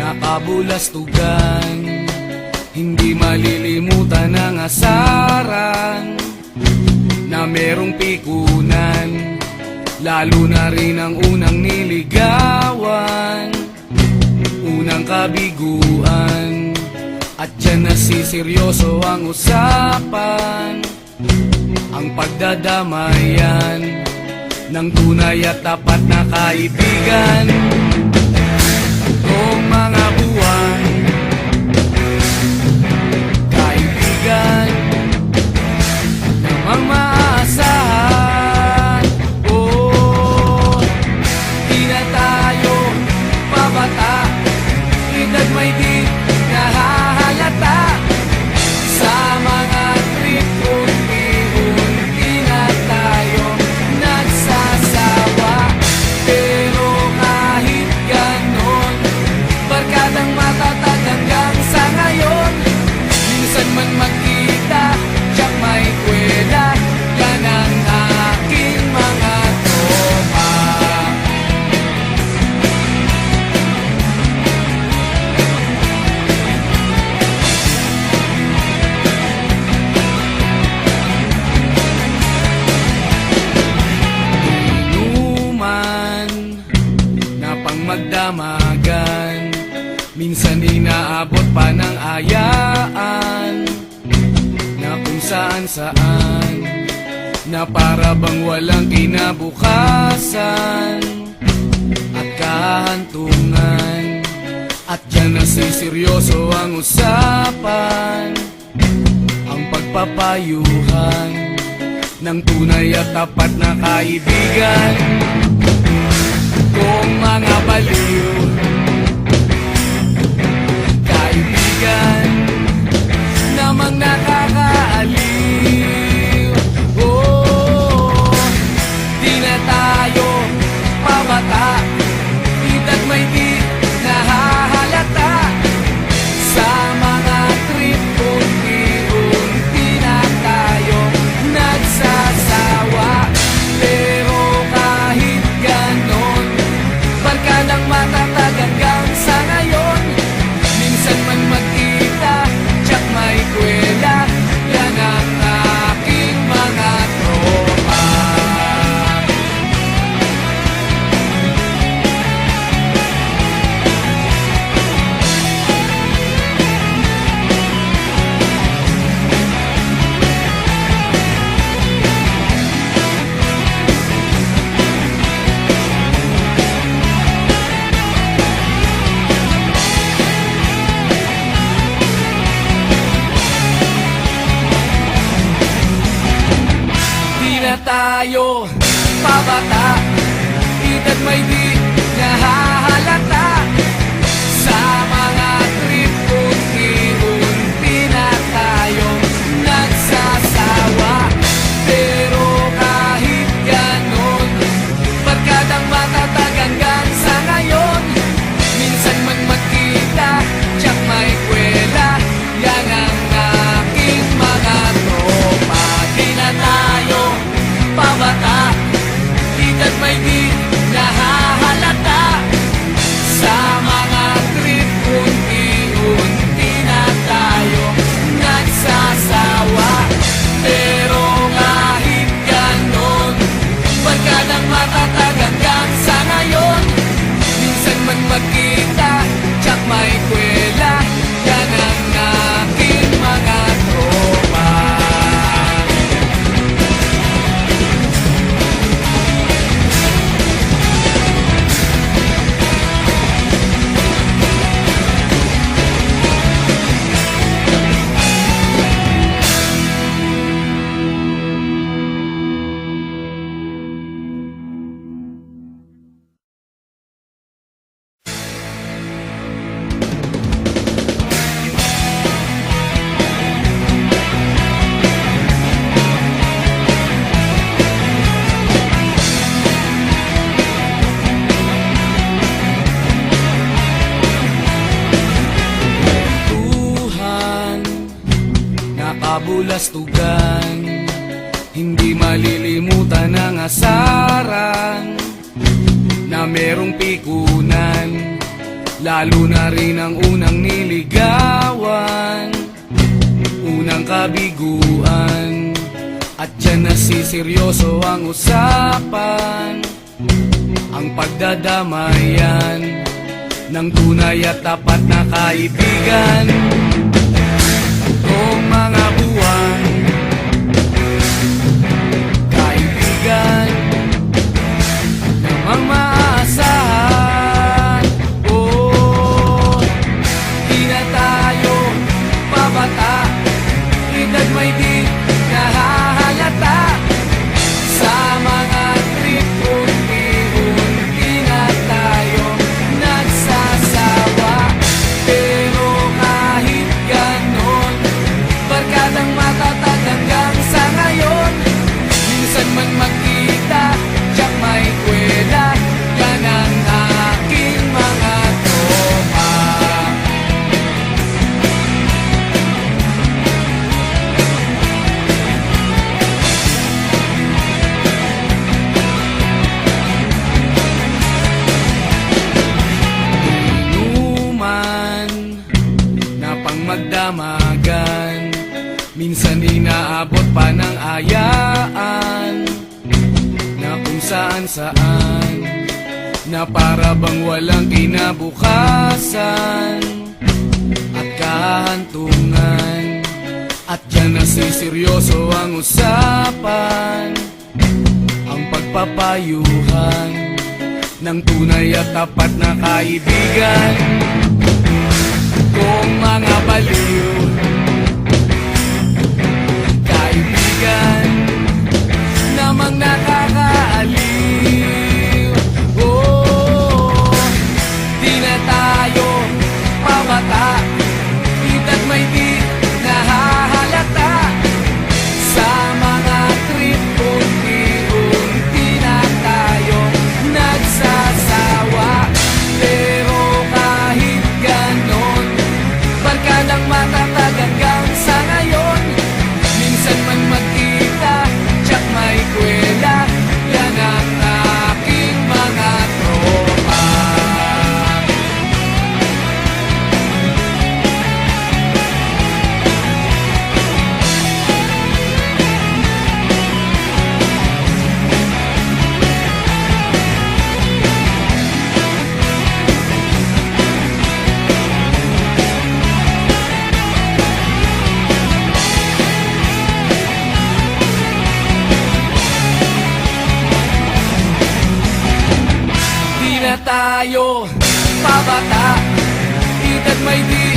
nakabulastugan. Hindi malilimutan ang asaran na merong pikunan, lalo na rin ang unang niligawan, unang kabiguan. At dyan nasiseryoso ang usapan, ang pagdadamayan ng tunay at tapat na kaibigan. Tatlong mga buwan, kaibigan namang maaasahan. Oh, di na tayo pabata, edad may di nahahalata. Sa mga trip unti-unti na tayo nagsasawa. Pero kahit ganon, barkadang matatag hanggang sa ngayon. Minsan man magkita, tiyak may kwela, yan ang aking mga tropa. Inuman na pang magdamagan, minsan inaabot pa ng ayaan, na kung saan-saan, na para bang walang kinabukasan at kahantungan. At dyan nasiseryoso ang usapan, ang pagpapayuhan ng tunay at tapat na kaibigan. Kung mga baliw, kaibigan namang nakakaaliw. Oh, di na tayo pabata, edad may di nahahalata. Sa mga trip unti-unti na tayo nagsasawa. Pero kahit ganon, barkadang matatag hanggang sa ngayon. Minsan man magkita, tiyak may kwela, yan ang aking mga tropa. Di na tayo pabata, edad may di nahahalata. Sa mga trip unti-unti na tayo nagsasawa. Pero kahit ganon, barkadang matatag hanggang sa ngayon. Minsan man magkita, tiyak may kwela, yan ang aking mga tropa. Di na tayo pabata, edad may di nahahalata. Sa mga trip unti-unti na tayo nagsasawa. Pero kahit ganon, barkadang matatag hanggang sa ngayon. Minsan man magkita, tiyak may kwela, yan ang aking mga tropa. kabulastugan. Hindi malilimutan ang asaran na merong pikunan, Lalo na rin ang unang niligawan, unang kabiguan, at dyan nasiseryoso ang usapan, ang pagdadamayan ng tunay at tapat na kaibigan. Itong mga buwan, kaibigan, namang maaasahan. Oh, di na tayo pabata, edad may di nahahalata. Sa mga trip, unti-unti na tayo nagsasawa. Pero kahit ganon, barkadang matatag hanggang sa ngayon. Minsan man magkita, tiyak may kwela, yan ang aking mga tropa. Inuman na pang magdamagan, minsan inaabot pa ng ayaan, na kung saan-saan, na para bang walang kinabukasan at kahantungan. At dyan nasiseryoso ang usapan, ang pagpapayuhan ng tunay at tapat na kaibigan. Kung mga baliw, kaibigan, namang nakakaaliw. Oh, di na tayo pabata, edad may di nahahalata. Sa mga trip, unti-unti na tayo nagsasawa. Pero kahit ganon, barkadang matatag hanggang sa ngayon. Minsan man magkita, tiyak may kwela, yan ang aking mga tropa. Di na tayo pabata, edad may di